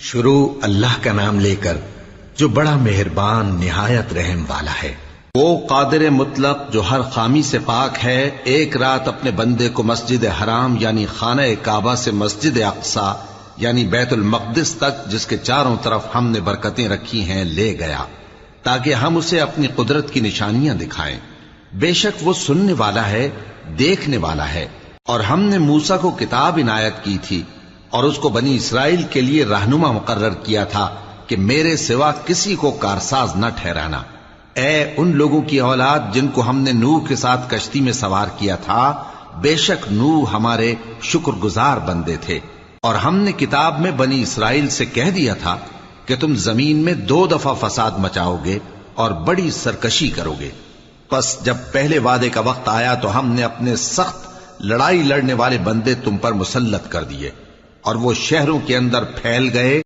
شروع اللہ کا نام لے کر جو بڑا مہربان نہایت رحم والا ہے۔ وہ قادر مطلق جو ہر خامی سے پاک ہے، ایک رات اپنے بندے کو مسجد حرام یعنی خانہ کعبہ سے مسجد اقصی یعنی بیت المقدس تک، جس کے چاروں طرف ہم نے برکتیں رکھی ہیں، لے گیا تاکہ ہم اسے اپنی قدرت کی نشانیاں دکھائیں۔ بے شک وہ سننے والا ہے، دیکھنے والا ہے۔ اور ہم نے موسیٰ کو کتاب عنایت کی تھی اور اس کو بنی اسرائیل کے لیے رہنما مقرر کیا تھا کہ میرے سوا کسی کو کارساز نہ ٹھہرانا۔ اے ان لوگوں کی اولاد جن کو ہم نے نوح کے ساتھ کشتی میں سوار کیا تھا، بے شک نوح ہمارے شکر گزار بندے تھے۔ اور ہم نے کتاب میں بنی اسرائیل سے کہہ دیا تھا کہ تم زمین میں 2 دفعہ فساد مچاؤ گے اور بڑی سرکشی کرو گے۔ پس جب پہلے وعدے کا وقت آیا تو ہم نے اپنے سخت لڑائی لڑنے والے بندے تم پر مسلط کر دیے اور وہ شہروں کے اندر پھیل گئے